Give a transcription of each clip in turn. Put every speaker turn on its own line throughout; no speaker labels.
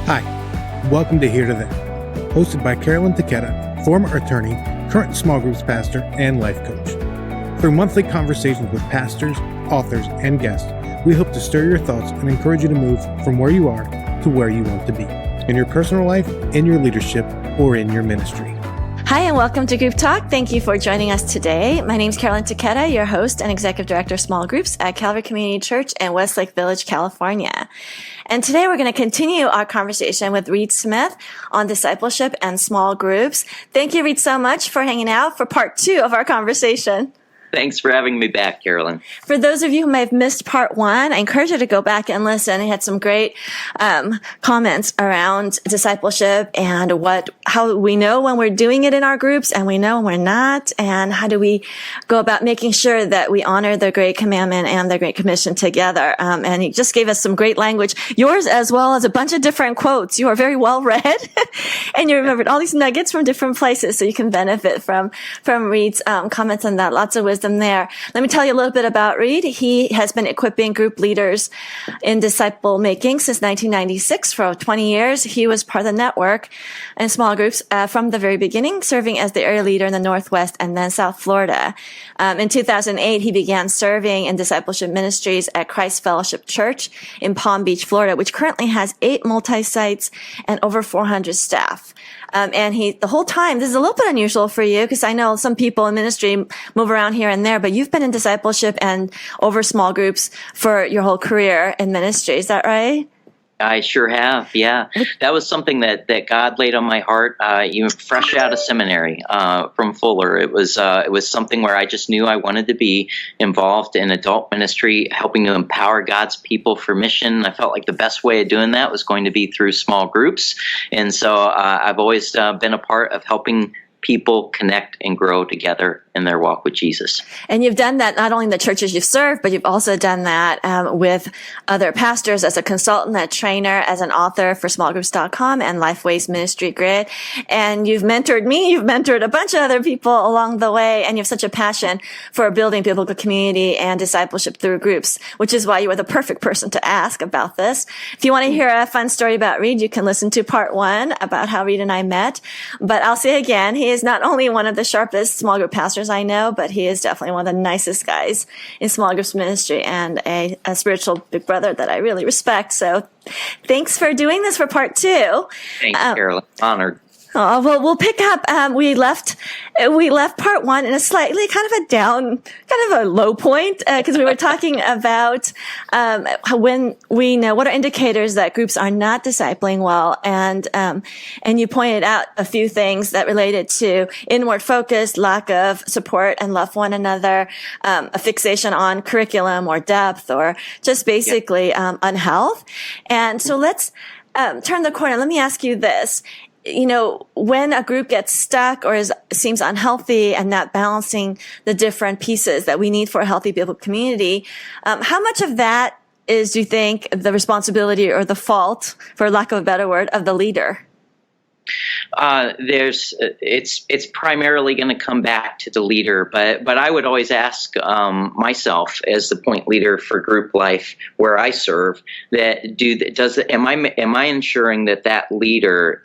Hi, welcome to Here to There, hosted by Carolyn Taketa, former attorney, current small groups pastor, and life coach. Through monthly conversations with pastors, authors, and guests, we hope to stir your thoughts and encourage you to move from where you are to where you want to be, in your personal life, in your leadership, or in your ministry.
Hi, and welcome to Group Talk. Thank you for joining us today. My name is Carolyn Taketa, your host and Executive Director of Small Groups at Calvary Community Church in Westlake Village, California. And today we're going to continue our conversation with Reid Smith on discipleship and small groups. Thank you, Reid, so much for hanging out for part 2 of our conversation.
Thanks for having me back, Carolyn.
For those of you who may have missed part 1, I encourage you to go back and listen. He had some great comments around discipleship and how we know when we're doing it in our groups and we know when we're not, and how do we go about making sure that we honor the Great Commandment and the Great Commission together. And he just gave us some great language, yours as well as a bunch of different quotes. You are very well read, and you remembered all these nuggets from different places, so you can benefit from Reid's comments on that. Lots of wisdom there. Let me tell you a little bit about Reid. He has been equipping group leaders in disciple making since 1996. For 20 years, he was part of the network in small groups from the very beginning, serving as the area leader in the Northwest and then South Florida. In 2008, he began serving in discipleship ministries at Christ Fellowship Church in Palm Beach, Florida, which currently has 8 multi-sites and over 400 staff. And the whole time, this is a little bit unusual for you because I know some people in ministry move around here and there, but you've been in discipleship and over small groups for your whole career in ministry. Is that right?
I sure have, yeah. That was something that God laid on my heart, even fresh out of seminary from Fuller. It was something where I just knew I wanted to be involved in adult ministry, helping to empower God's people for mission. I felt like the best way of doing that was going to be through small groups. And so I've always been a part of helping people connect and grow together in their walk with Jesus.
And you've done that not only in the churches you've served, but you've also done that with other pastors as a consultant, a trainer, as an author for smallgroups.com and Lifeway's Ministry Grid. And you've mentored me, you've mentored a bunch of other people along the way, and you have such a passion for building biblical community and discipleship through groups, which is why you are the perfect person to ask about this. If you want to hear a fun story about Reid, you can listen to part 1 about how Reid and I met. But I'll say again, he is not only one of the sharpest small group pastors I know, but he is definitely one of the nicest guys in small groups ministry and a spiritual big brother that I really respect. So thanks for doing this for part 2.
Thanks, Carolyn. Honored.
Oh, well, we'll pick up. We left part 1 in a slightly kind of a low point, because we were talking about, when we know what are indicators that groups are not discipling well. And you pointed out a few things that related to inward focus, lack of support and love for one another, a fixation on curriculum or depth, or just basically, unhealth. And so let's, turn the corner. Let me ask you this. You know, when a group gets stuck or seems unhealthy and not balancing the different pieces that we need for a healthy biblical community, how much of that is, do you think, the responsibility or the fault, for lack of a better word, of the leader?
It's primarily going to come back to the leader, but I would always ask myself as the point leader for group life where I serve, am I ensuring that leader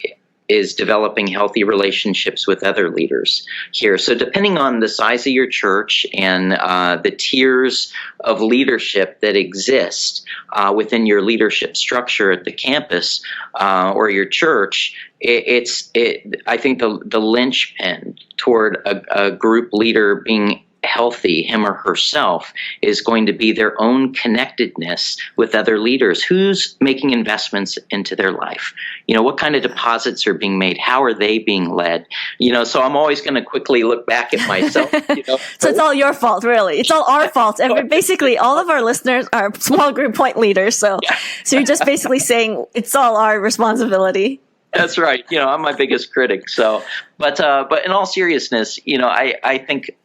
is developing healthy relationships with other leaders here. So depending on the size of your church and the tiers of leadership that exist within your leadership structure at the campus or your church, I think the linchpin toward a group leader being healthy, him or herself, is going to be their own connectedness with other leaders. Who's making investments into their life? You know, what kind of deposits are being made? How are they being led? You know, so I'm always going to quickly look back at myself. You know.
So it's all your fault, really. It's all our fault. Basically, all of our listeners are small group point leaders. So you're just basically saying it's all our responsibility.
That's right. You know, I'm my biggest critic. So, But in all seriousness, I think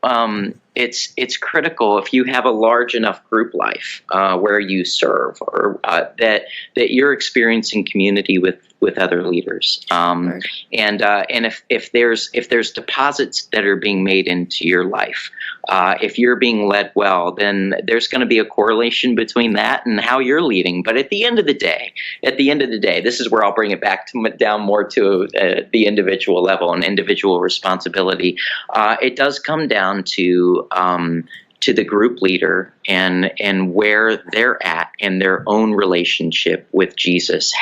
it's critical if you have a large enough group life where you serve, or that you're experiencing community with other leaders,
Right.
and if there's deposits that are being made into your life, if you're being led well, then there's going to be a correlation between that and how you're leading. But at the end of the day, this is where I'll bring it back down more to the individual level and individual responsibility. It does come down to the group leader and where they're at in their own relationship with Jesus.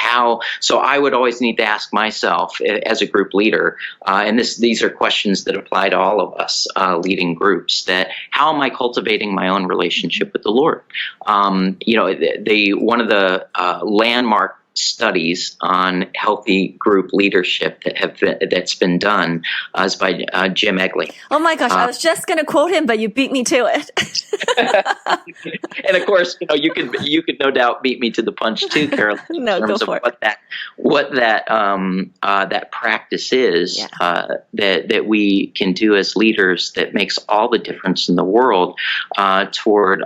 So I would always need to ask myself as a group leader, and these are questions that apply to all of us leading groups, that how am I cultivating my own relationship with the Lord? One of the landmark studies on healthy group leadership that's been done is by Jim Egley.
Oh my gosh, I was just going to quote him, but you beat me to it.
And of course, you could no doubt beat me to the punch too, Carolyn.
No,
in terms
go for
of
it.
what that practice is, that we can do as leaders, that makes all the difference in the world toward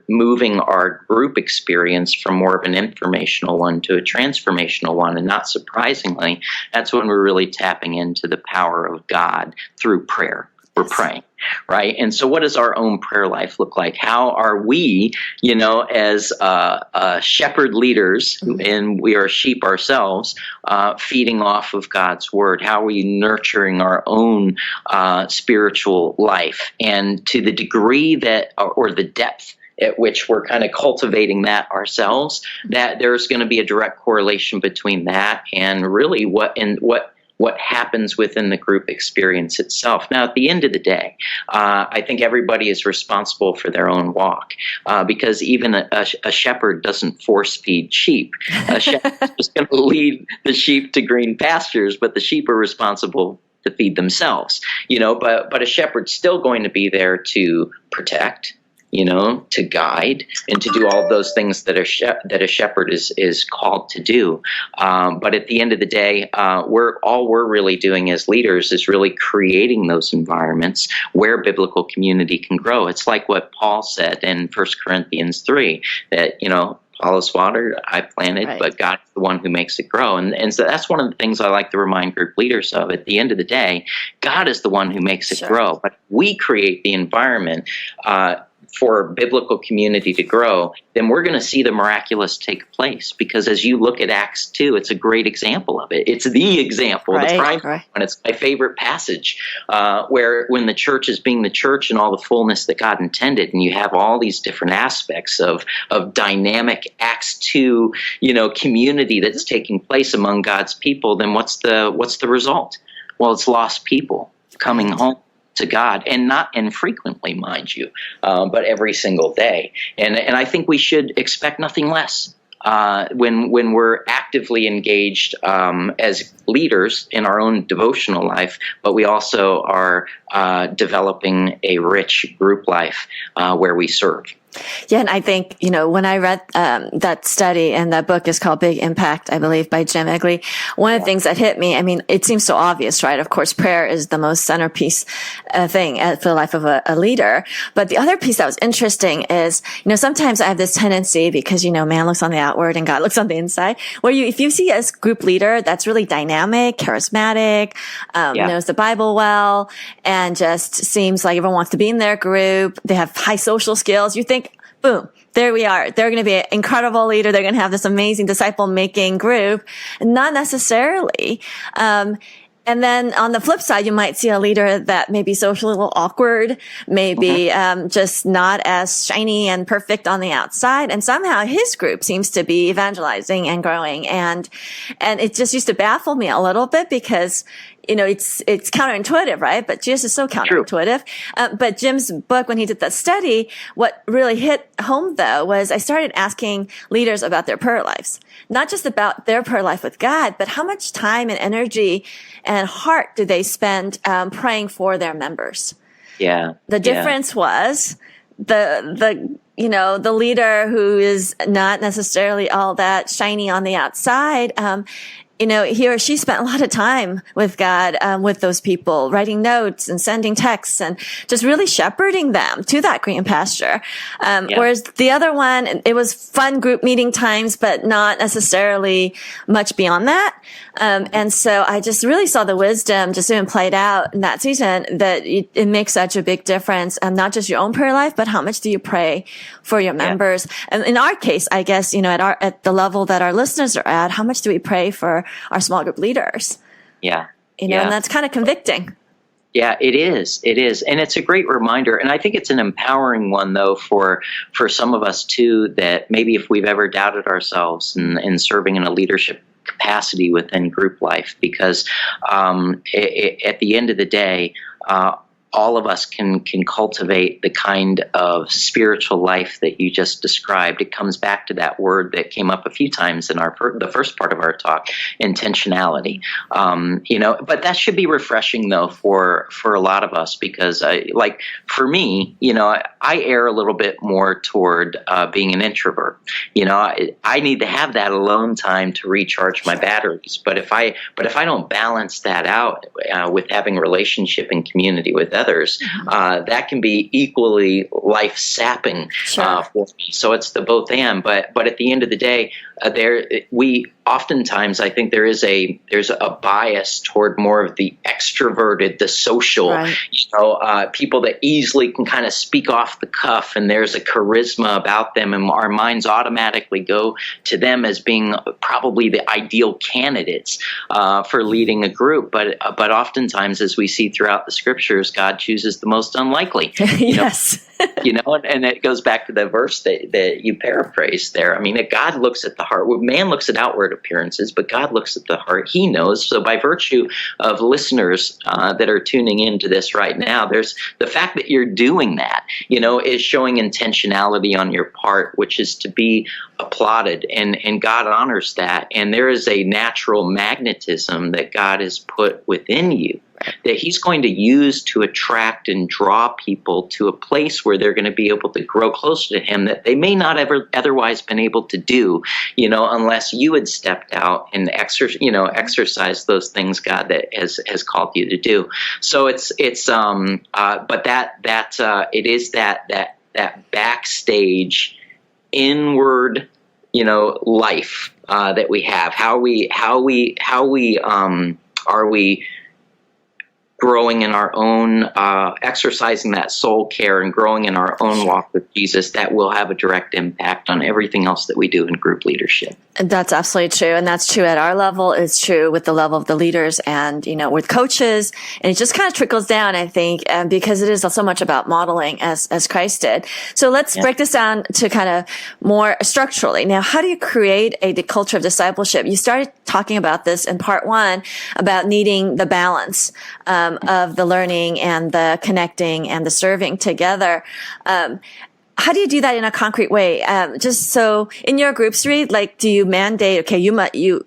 moving our group experience from more of an informational one to a transformational one. And not surprisingly, that's when we're really tapping into the power of God through prayer. We're praying, right? And so what does our own prayer life look like? How are we, as shepherd leaders, and we are sheep ourselves, feeding off of God's word? How are we nurturing our own spiritual life? And to the degree that, or the depth at which we're kind of cultivating that ourselves, that there's going to be a direct correlation between that and really what happens within the group experience itself. Now, at the end of the day, I think everybody is responsible for their own walk, because even a shepherd doesn't force feed sheep. A shepherd's just going to lead the sheep to green pastures, but the sheep are responsible to feed themselves. But a shepherd's still going to be there to protect, to guide, and to do all of those things that a shepherd is called to do. But at the end of the day, we're really doing as leaders is really creating those environments where biblical community can grow. It's like what Paul said in 1 Corinthians 3, that, Apollos watered, I planted,
Right.
but God's the one who makes it grow. And so that's one of the things I like to remind group leaders of. At the end of the day, God is the one who makes it grow, but we create the environment for biblical community to grow, then we're going to see the miraculous take place. Because as you look at Acts 2, it's a great example of it. It's the example, the primary one. It's my favorite passage, where when the church is being the church in all the fullness that God intended, and you have all these different aspects of dynamic Acts 2, community that's taking place among God's people, then what's the result? Well, it's lost people coming home to God, and not infrequently, mind you, but every single day. And I think we should expect nothing less when we're actively engaged as leaders in our own devotional life, but we also are developing a rich group life where we serve.
Yeah, and I think, when I read that study, and that book is called Big Impact, I believe, by Jim Egley, one of the things that hit me, it seems so obvious, right? Of course, prayer is the most centerpiece thing for the life of a leader. But the other piece that was interesting is, sometimes I have this tendency, because, man looks on the outward and God looks on the inside, where if you see a group leader that's really dynamic, charismatic, knows the Bible well, and just seems like everyone wants to be in their group, they have high social skills, you think, boom, there we are. They're going to be an incredible leader. They're going to have this amazing disciple-making group. Not necessarily. And then on the flip side, you might see a leader that may be socially a little awkward, maybe just not as shiny and perfect on the outside. And somehow his group seems to be evangelizing and growing. And it just used to baffle me a little bit, because it's counterintuitive, right? But Jesus is so counterintuitive. But Jim's book, when he did that study, what really hit home, though, was I started asking leaders about their prayer lives. Not just about their prayer life with God, but how much time and energy and heart do they spend praying for their members? Yeah. The difference was the leader who is not necessarily all that shiny on the outside, he or she spent a lot of time with God, with those people, writing notes and sending texts and just really shepherding them to that green pasture. Whereas the other one, it was fun group meeting times, but not necessarily much beyond that. And so I just really saw the wisdom just even played out in that season, that it makes such a big difference. Not just your own prayer life, but how much do you pray for your members? And in our case, I guess, at the level that our listeners are at, how much do we pray for our small group leaders?
And
that's kind of convicting.
Yeah, it is. It is. And it's a great reminder. And I think it's an empowering one, though, for some of us, too, that maybe if we've ever doubted ourselves in serving in a leadership capacity within group life, because at the end of the day, all of us can cultivate the kind of spiritual life that you just described. It comes back to that word that came up a few times in the first part of our talk, intentionality. But that should be refreshing, though, for a lot of us, because for me, I err a little bit more toward being an introvert. I need to have that alone time to recharge my batteries. But if I don't balance that out with having relationship and community with others, that can be equally life sapping for me. So it's the both and. But at the end of the day, oftentimes I think there's a bias toward more of the extroverted, the social, people that easily can kind of speak off the cuff, and there's a charisma about them, and our minds automatically go to them as being probably the ideal candidates for leading a group. But oftentimes, as we see throughout the scriptures, God chooses the most unlikely.
Yes.
And it goes back to the verse that you paraphrased there. I mean, that God looks at the heart. Man looks at outward appearances, but God looks at the heart. He knows. So by virtue of listeners that are tuning into this right now, there's the fact that you're doing that, is showing intentionality on your part, which is to be applauded, and God honors that. And there is a natural magnetism that God has put within you that He's going to use to attract and draw people to a place where they're going to be able to grow closer to Him that they may not ever otherwise been able to do, unless you had stepped out and exercised those things God that has called you to do. So it is that backstage inward, life that we have. How are we growing in our own, exercising that soul care and growing in our own walk with Jesus, that will have a direct impact on everything else that we do in group leadership.
That's absolutely true. And that's true at our level. It's true with the level of the leaders and, with coaches. And it just kind of trickles down, I think, because it is so much about modeling as Christ did. So let's break this down to kind of more structurally. Now, how do you create a culture of discipleship? You started talking about this in part one, about needing the balance of the learning and the connecting and the serving together. How do you do that in a concrete way? Just so in your groups, Reid, do you mandate, okay,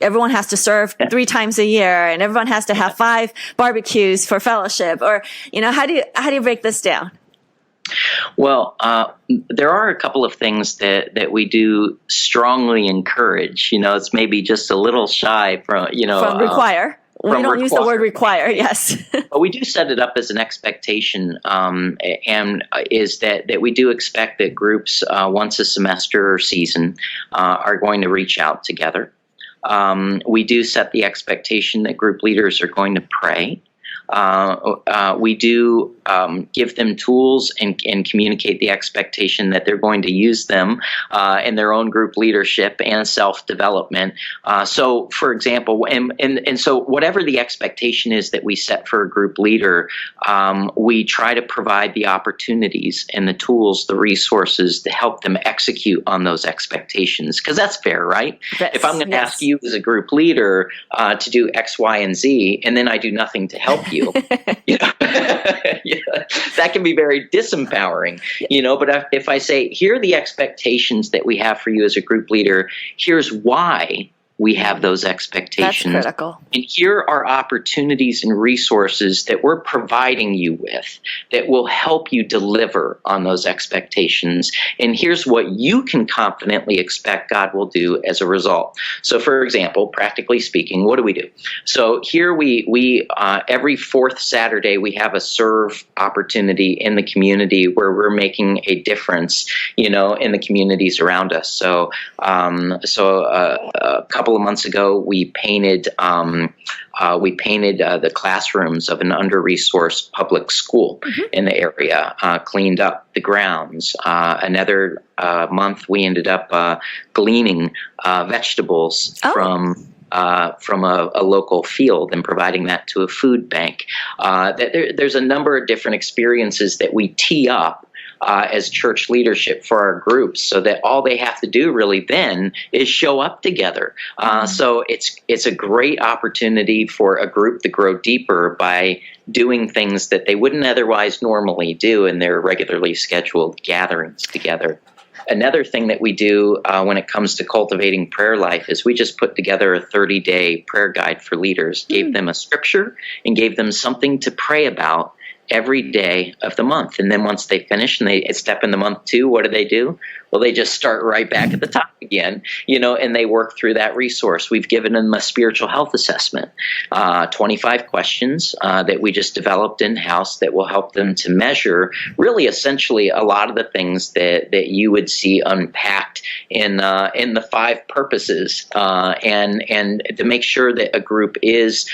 everyone has to serve 3 times a year and everyone has to have 5 barbecues for fellowship, or, how do you break this down?
Well, there are a couple of things that we do strongly encourage. It's maybe just a little shy from
require. We don't use the word require, yes.
But we do set it up as an expectation, and is that we do expect that groups once a semester or season are going to reach out together. We do set the expectation that group leaders are going to pray. We do give them tools and communicate the expectation that they're going to use them in their own group leadership and self-development. So, for example, and so whatever the expectation is that we set for a group leader, we try to provide the opportunities and the tools, the resources to help them execute on those expectations. Because that's fair, right?
Yes,
if I'm going to ask you as a group leader to do X, Y, and Z, and then I do nothing to help you, that can be very disempowering, but if I say, here are the expectations that we have for you as a group leader, here's why we have those expectations.
That's critical.
And here are opportunities and resources that we're providing you with that will help you deliver on those expectations. And here's what you can confidently expect God will do as a result. So, for example, practically speaking, what do? So here we every fourth Saturday, we have a serve opportunity in the community where we're making a difference, in the communities around us. So, a couple of months ago, we painted the classrooms of an under-resourced public school in the area, cleaned up the grounds. Another month, we ended up gleaning vegetables from a local field and providing that to a food bank. There's a number of different experiences that we tee up as church leadership for our groups, so that all they have to do really then is show up together. So it's a great opportunity for a group to grow deeper by doing things that they wouldn't otherwise normally do in their regularly scheduled gatherings together. Another thing that we do when it comes to cultivating prayer life is we just put together a 30-day prayer guide for leaders, gave them a scripture and gave them something to pray about every day of the month. And then once they finish and they step into month 2, what do? Well, they just start right back at the top again, and they work through that resource. We've given them a spiritual health assessment, 25 questions that we just developed in-house that will help them to measure really essentially a lot of the things that you would see unpacked in the 5 purposes, and to make sure that a group is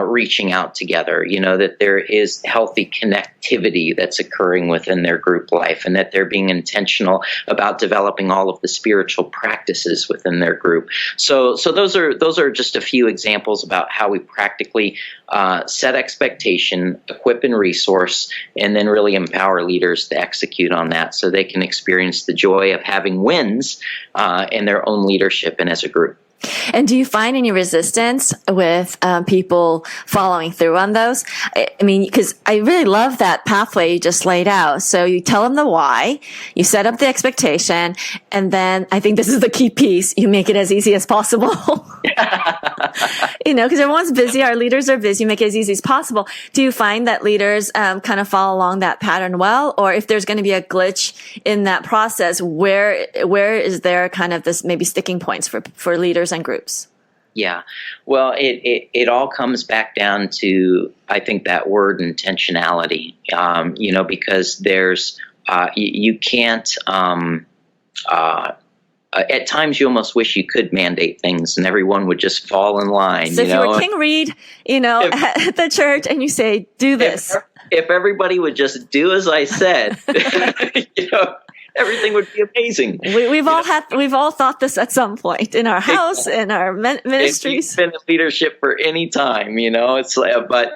reaching out together, that there is healthy connectivity that's occurring within their group life, and that they're being intentional about developing all of the spiritual practices within their group. So those are just a few examples about how we practically set expectation, equip and resource, and then really empower leaders to execute on that so they can experience the joy of having wins in their own leadership and as a group.
And do you find any resistance with people following through on those? I mean, because I really love that pathway you just laid out. So you tell them the why, you set up the expectation, and then I think this is the key piece. You make it as easy as possible. Because everyone's busy. Our leaders are busy. You make it as easy as possible. Do you find that leaders kind of follow along that pattern well? Or if there's going to be a glitch in that process, where is there kind of this maybe sticking points for leaders and groups?
Yeah, well, it all comes back down to, I think, that word intentionality, because there's, you can't, at times you almost wish you could mandate things and everyone would just fall in line.
So if you were King Reid, at the church and you say, do this.
If everybody would just do as I said, everything would be amazing.
We've all thought this at some point in our house, in our ministries.
If you've been in leadership for any time, it's like, but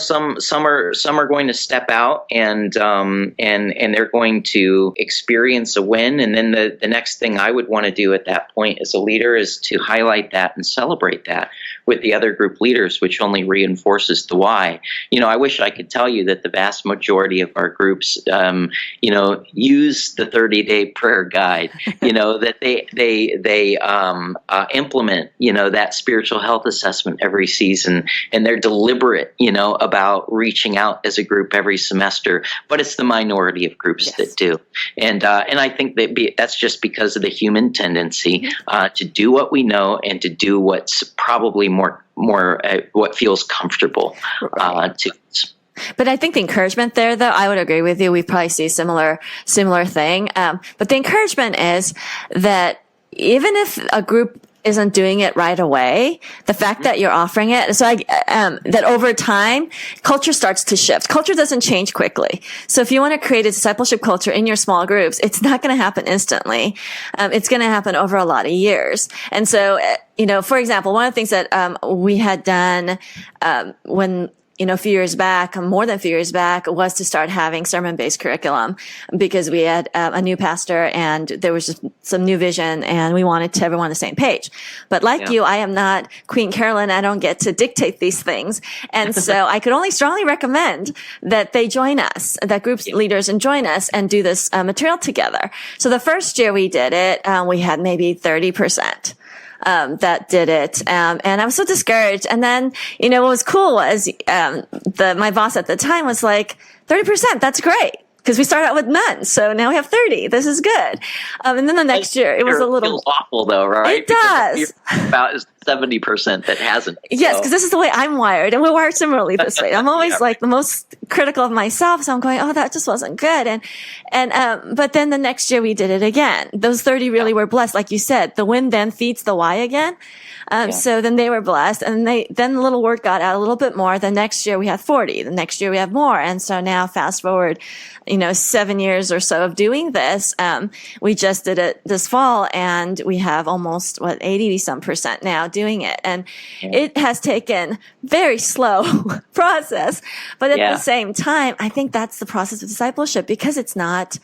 some are going to step out and they're going to experience a win, and then the next thing I would want to do at that point as a leader is to highlight that and celebrate that with the other group leaders, which only reinforces the why. I wish I could tell you that the vast majority of our groups, use the 30-day prayer guide, that they implement, that spiritual health assessment every season, and they're deliberate, about reaching out as a group every semester. But it's the minority of groups that do, and I think that's just because of the human tendency to do what we know and to do what's probably more what feels comfortable to us.
But I think the encouragement there, though, I would agree with you. We probably see similar thing. But the encouragement is that even if a group isn't doing it right away, the fact that you're offering it, so that over time, culture starts to shift. Culture doesn't change quickly. So if you want to create a discipleship culture in your small groups, it's not going to happen instantly. It's going to happen over a lot of years. And so, for example, one of the things that we had done when a few years back, more than a few years back, was to start having sermon-based curriculum, because we had a new pastor and there was just some new vision, and we wanted to everyone on the same page. But like you, I am not Queen Carolyn. I don't get to dictate these things. And so I could only strongly recommend that they join us, that groups leaders and join us and do this material together. So the first year we did it, we had maybe 30%. That did it. And I was so discouraged. And then, what was cool was, my boss at the time was like, 30%, that's great. Because we started out with none. So now we have 30. This is good. And then the next year, it was a little...
It feels awful, though, right?
It does.
About 70% that hasn't.
Yes, because this is the way I'm wired. And we're wired similarly this way. I'm always like the most critical of myself. So I'm going, that just wasn't good. But then the next year we did it again. Those 30 really were blessed. Like you said, the when then feeds the why again. So then they were blessed, and then the little word got out a little bit more. The next year we had 40. The next year we have more. And so now fast forward, 7 years or so of doing this. We just did it this fall, and we have almost 80% now doing it. And it has taken very slow process, but at the same time, I think that's the process of discipleship, because it's not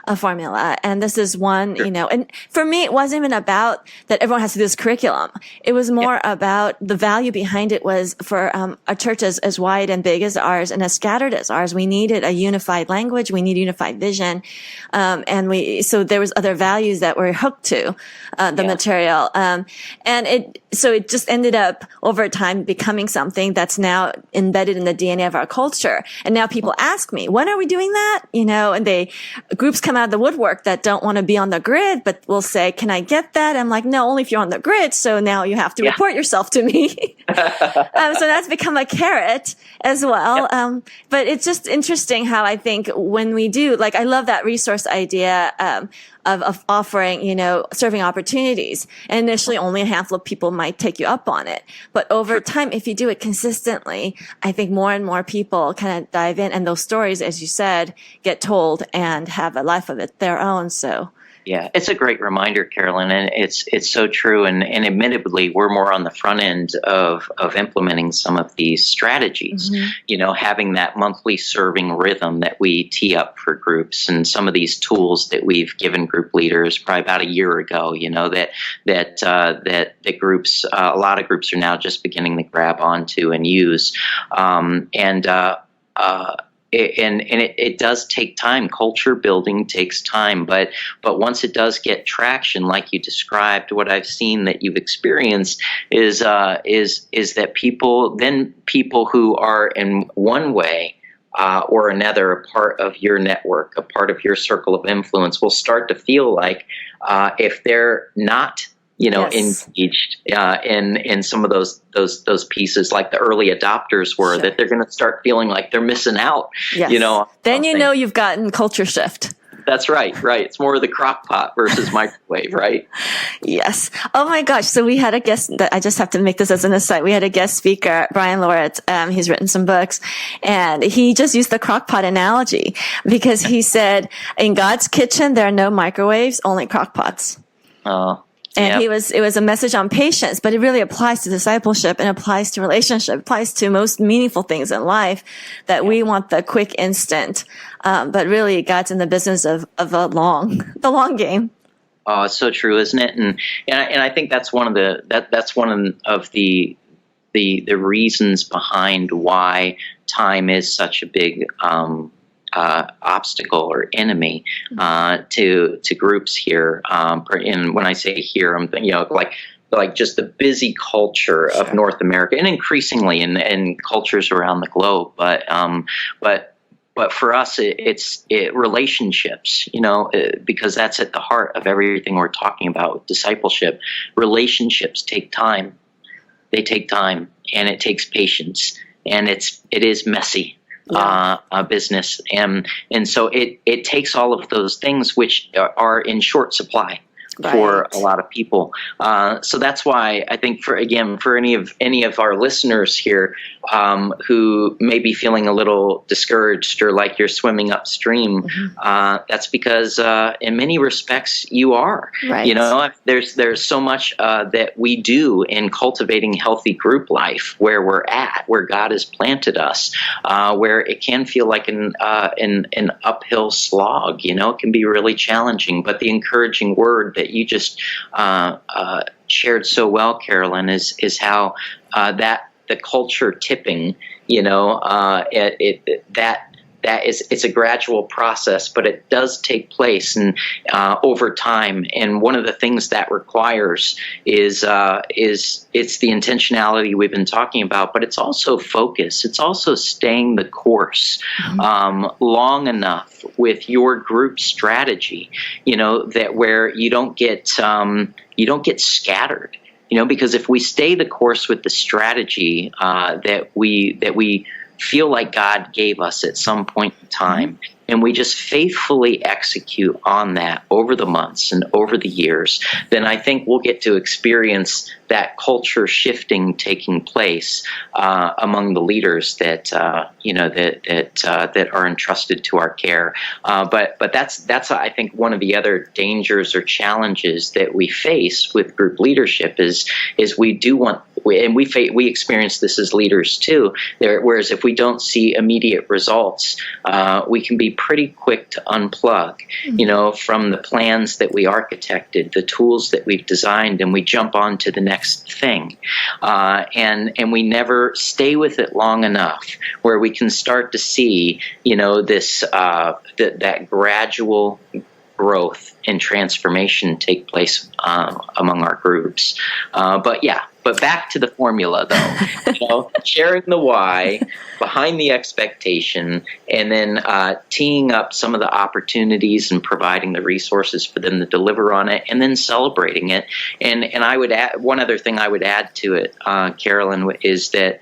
a formula. And this is one, and for me, it wasn't even about that everyone has to do this curriculum. It was more about the value behind it was for a church as wide and big as ours and as scattered as ours. We needed a unified language. We need unified vision. So there was other values that were hooked to the material. And it just ended up over time becoming something that's now embedded in the DNA of our culture. And now people ask me, when are we doing that? And groups come out of the woodwork that don't want to be on the grid, but will say, can I get that? I'm like, no, only if you're on the grid. So now you have to report yourself to me. So that's become a carrot as well. But it's just interesting how I think when we do, I love that resource idea, of offering, serving opportunities. And initially only a handful of people might take you up on it. But over time, if you do it consistently, I think more and more people kind of dive in, and those stories, as you said, get told and have a life of it their own. So.
Yeah, it's a great reminder, Carolyn, and it's so true. And admittedly, we're more on the front end of implementing some of these strategies. Mm-hmm. Having that monthly serving rhythm that we tee up for groups, and some of these tools that we've given group leaders probably about a year ago. That groups, a lot of groups are now just beginning to grab onto and use, it does take time. Culture building takes time, but once it does get traction, like you described, what I've seen that you've experienced is that people who are in one way or another a part of your network, a part of your circle of influence, will start to feel like if they're not engaged in some of those pieces, like the early adopters were, that they're going to start feeling like they're missing out.
Yes. Then you've gotten culture shift.
That's right. It's more of the crock pot versus microwave, right?
Yes. Oh my gosh. So we had a guest, I just have to make this as an aside. We had a guest speaker, Brian Loritz. He's written some books, and he just used the crock pot analogy, because he said, in God's kitchen, there are no microwaves, only crock pots.
Oh.
And it was a message on patience, but it really applies to discipleship and applies to relationship, applies to most meaningful things in life, that we want the quick instant. But really God's in the business of the long game.
Oh, it's so true, isn't it? And I think that's one of the reasons behind why time is such a big obstacle or enemy to groups here. And when I say here, I'm thinking, like just the busy culture of North America, and increasingly in cultures around the globe. But for us, it's relationships, because that's at the heart of everything we're talking about with discipleship. Relationships take time. They take time, and it takes patience, and it is messy. Business, and so it takes all of those things which are in short supply for a lot of people. So that's why I think for any of our listeners here who may be feeling a little discouraged or like you're swimming upstream, that's because in many respects you are. Right. There's so much that we do in cultivating healthy group life where we're at, where God has planted us, where it can feel like an uphill slog. It can be really challenging, but the encouraging word that you just shared so well, Carolyn, is how that the culture tipping, it's a gradual process, but it does take place and over time. And one of the things that requires is it's the intentionality we've been talking about, but it's also focus. It's also staying the course long enough with your group strategy, that where you don't get scattered. Because if we stay the course with the strategy that we feel like God gave us at some point in time, and we just faithfully execute on that over the months and over the years, then I think we'll get to experience that culture shifting taking place among the leaders that that are entrusted to our care. But that's I think one of the other dangers or challenges that we face with group leadership is we do want. And we experience this as leaders too. Whereas if we don't see immediate results, we can be pretty quick to unplug, from the plans that we architected, the tools that we've designed, and we jump on to the next thing. And we never stay with it long enough where we can start to see, this that gradual growth and transformation take place among our groups. But back to the formula, though, sharing the why behind the expectation, and then teeing up some of the opportunities and providing the resources for them to deliver on it, and then celebrating it. And I would add one other thing I would add to it, Carolyn, is that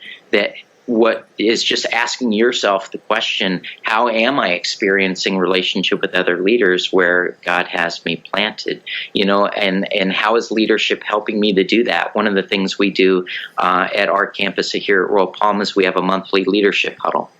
what is just asking yourself the question, how am I experiencing relationship with other leaders where God has me planted, and how is leadership helping me to do that? One of the things we do at our campus here at Royal Palm is we have a monthly leadership huddle.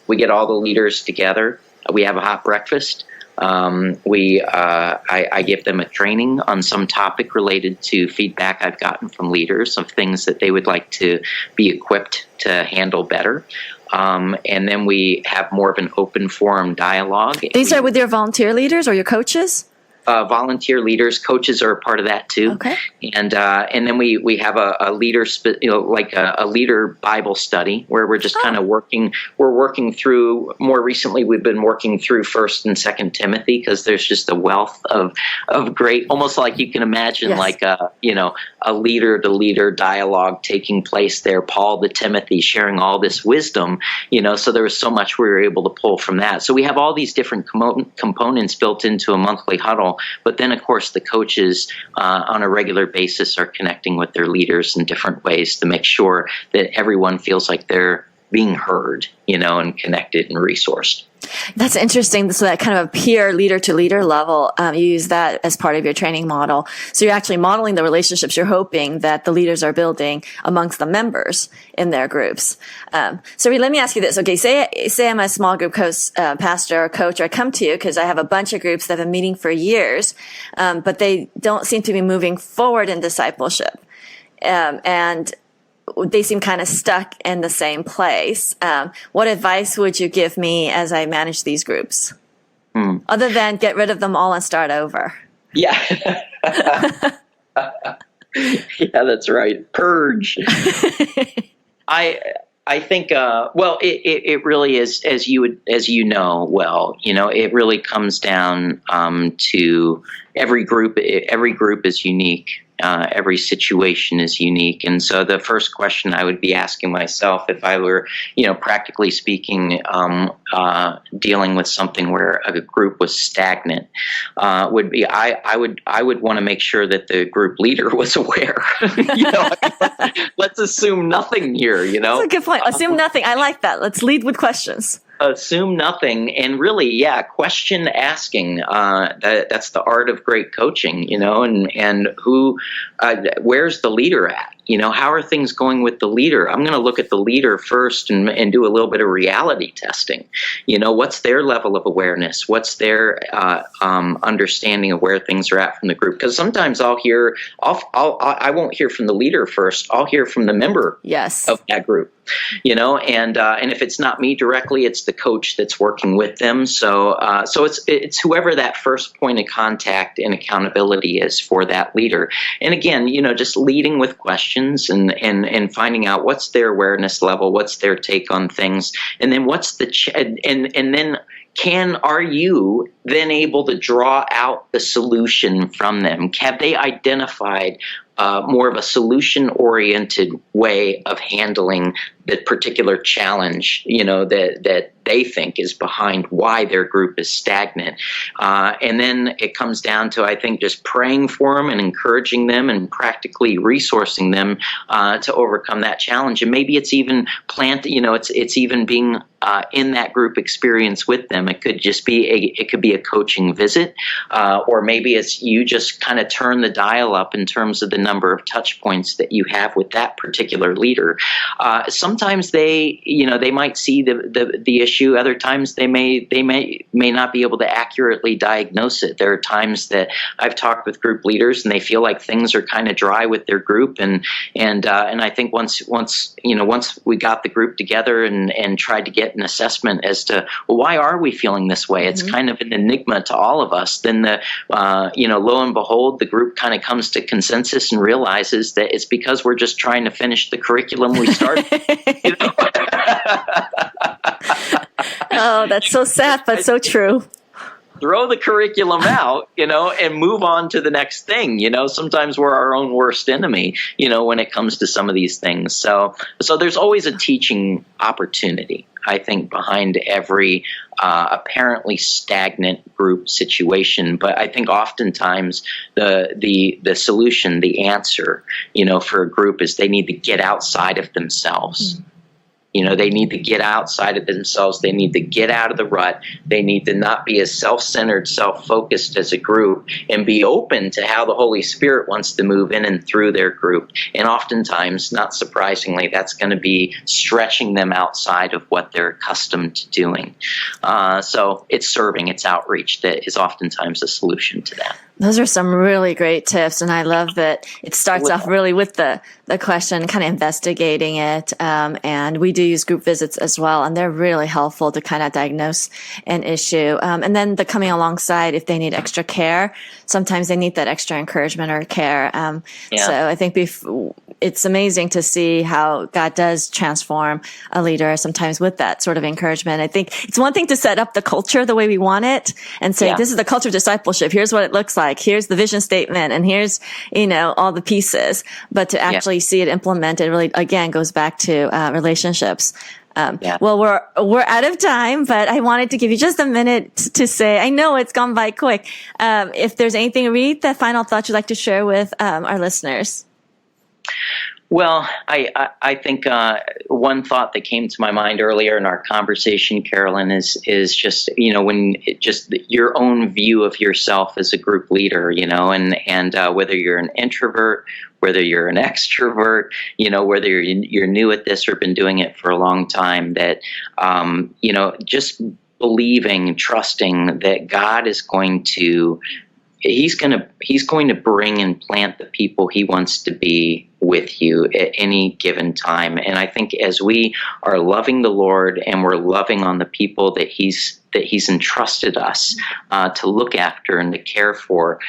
We get all the leaders together. We have a hot breakfast. I give them a training on some topic related to feedback I've gotten from leaders of things that they would like to be equipped to handle better. And then we have more of an open forum dialogue.
These are with your volunteer leaders or your coaches?
Volunteer leaders, coaches are a part of that too.
Okay.
And then we have a leader, like a leader Bible study where we're just kind of working through. More recently, we've been working through 1st and 2nd Timothy because there's just a wealth of great, almost like you can imagine, like a leader to leader dialogue taking place there. Paul to Timothy sharing all this wisdom, so there was so much we were able to pull from that. So we have all these different components built into a monthly huddle. But then, of course, the coaches on a regular basis are connecting with their leaders in different ways to make sure that everyone feels like they're being heard, and connected and resourced.
That's interesting. So that kind of a peer leader to leader level, you use that as part of your training model. So you're actually modeling the relationships you're hoping that the leaders are building amongst the members in their groups. So Reid, let me ask you this. Okay, say I'm a small group pastor or coach, or I come to you because I have a bunch of groups that have been meeting for years, but they don't seem to be moving forward in discipleship. And they seem kind of stuck in the same place. What advice would you give me as I manage these groups? Other than get rid of them all and start over? Yeah.
Yeah, that's right. Purge. I think, it really is, as you know, it really comes down to every group is unique. Every situation is unique. And so the first question I would be asking myself if I were, practically speaking, dealing with something where a group was stagnant, would be, I would want to make sure that the group leader was aware. Let's assume nothing here,
That's a good point. Assume nothing. I like that. Let's lead with questions.
Assume nothing, and really, question asking. That's the art of great coaching, and who, where's the leader at? how are things going with the leader? I'm going to look at the leader first and do a little bit of reality testing. What's their level of awareness? What's their understanding of where things are at from the group? Because sometimes I won't hear from the leader first. I'll hear from the member of that group. And if it's not me directly, it's the coach that's working with them. So it's whoever that first point of contact and accountability is for that leader. And again, just leading with questions and finding out what's their awareness level, what's their take on things, and then what's the and then are you then able to draw out the solution from them? Have they identified more of a solution-oriented way of handling the particular challenge, that they think is behind why their group is stagnant? And then it comes down to, I think, just praying for them and encouraging them and practically resourcing them to overcome that challenge. And maybe it's even it's even being in that group experience with them. It could just be a coaching visit, or maybe it's you just kind of turn the dial up in terms of the number of touch points that you have with that particular leader. Sometimes they might see the issue. Other times they may not be able to accurately diagnose it. There are times that I've talked with group leaders and they feel like things are kind of dry with their group, and I think once we got the group together and tried to get an assessment as to, well, why are we feeling this way? It's kind of an enigma to all of us. Then lo and behold, the group kind of comes to consensus and realizes that it's because we're just trying to finish the curriculum we started.
Oh, that's so sad, but so true.
Throw the curriculum out, and move on to the next thing. Sometimes we're our own worst enemy, when it comes to some of these things. So there's always a teaching opportunity, I think, behind every apparently stagnant group situation. But I think oftentimes the solution, the answer, for a group is they need to get outside of themselves. They need to get outside of themselves. They need to get out of the rut. They need to not be as self-centered, self-focused as a group, and be open to how the Holy Spirit wants to move in and through their group. And oftentimes, not surprisingly, that's going to be stretching them outside of what they're accustomed to doing. So it's serving, it's outreach that is oftentimes a solution to that.
Those are some really great tips, and I love that it starts off really with the question, kind of investigating it, and we do use group visits as well, and they're really helpful to kind of diagnose an issue, and then the coming alongside if they need extra care. Sometimes they need that extra encouragement or care. So I think it's amazing to see how God does transform a leader sometimes with that sort of encouragement. I think it's one thing to set up the culture the way we want it and say, this is the culture of discipleship. Here's what it looks like. Here's the vision statement. And here's, all the pieces. But to actually see it implemented really, again, goes back to relationships. Well, we're out of time, but I wanted to give you just a minute to say, I know it's gone by quick. If there's anything, Reid, the final thoughts you'd like to share with our listeners.
Well, I think one thought that came to my mind earlier in our conversation, Carolyn, is just when your own view of yourself as a group leader, and whether you're an introvert, whether you're an extrovert, whether you're new at this or been doing it for a long time, that just believing, trusting that God is going to. He's going to bring and plant the people he wants to be with you at any given time. And I think as we are loving the Lord and we're loving on the people that He's entrusted us to look after and to care for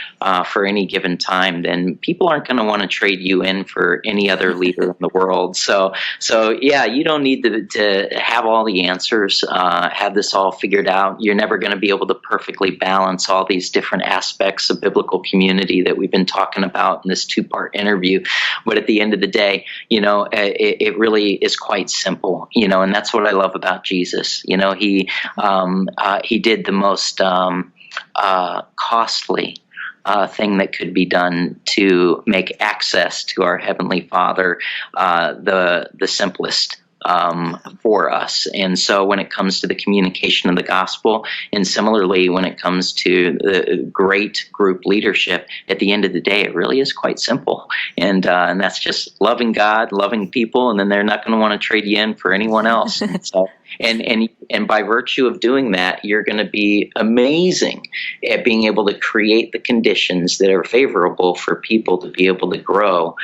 any given time, then people aren't going to want to trade you in for any other leader in the world. So you don't need to have all the answers, have this all figured out. You're never going to be able to perfectly balance all these different aspects of biblical community that we've been talking about in this 2-part interview. But at the end of the day, it really is quite simple, and that's what I love about Jesus. He did the most costly thing that could be done to make access to our Heavenly Father the simplest for us. And so when it comes to the communication of the gospel, and similarly when it comes to the great group leadership, at the end of the day, it really is quite simple. And that's just loving God, loving people, and then they're not going to want to trade you in for anyone else. And so, and by virtue of doing that, you're going to be amazing at being able to create the conditions that are favorable for people to be able to grow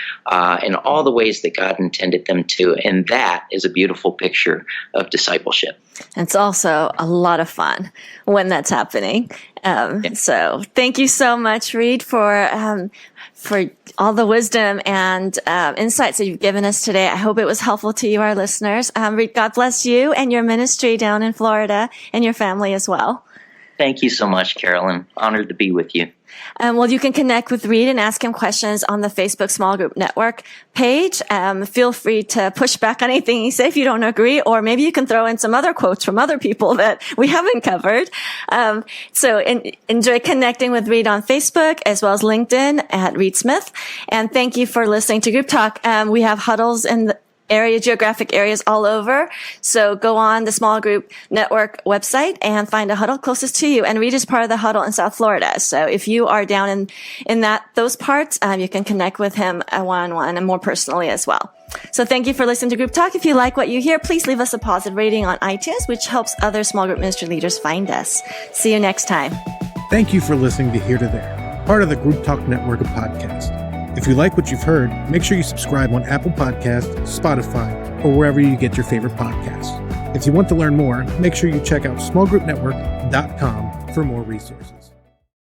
in all the ways that God intended them to. And that is a beautiful picture of discipleship.
It's also a lot of fun when that's happening. So thank you so much, Reid, for all the wisdom and insights that you've given us today. I hope it was helpful to you, our listeners. Reid, God bless you and your ministry down in Florida and your family as well.
Thank you so much, Carolyn. Honored to be with you.
Well, you can connect with Reid and ask him questions on the Facebook Small Group Network page. Feel free to push back on anything you say if you don't agree, or maybe you can throw in some other quotes from other people that we haven't covered. So enjoy connecting with Reid on Facebook as well as LinkedIn at Reid Smith. And thank you for listening to Group Talk. We have huddles in the geographic areas all over. So go on the Small Group Network website and find a huddle closest to you. And Reid is part of the huddle in South Florida. So if you are down in those parts, you can connect with him one-on-one and more personally as well. So thank you for listening to Group Talk. If you like what you hear, please leave us a positive rating on iTunes, which helps other small group ministry leaders find us. See you next time.
Thank you for listening to Here to There, part of the Group Talk Network of podcasts. If you like what you've heard, make sure you subscribe on Apple Podcasts, Spotify, or wherever you get your favorite podcasts. If you want to learn more, make sure you check out smallgroupnetwork.com for more resources.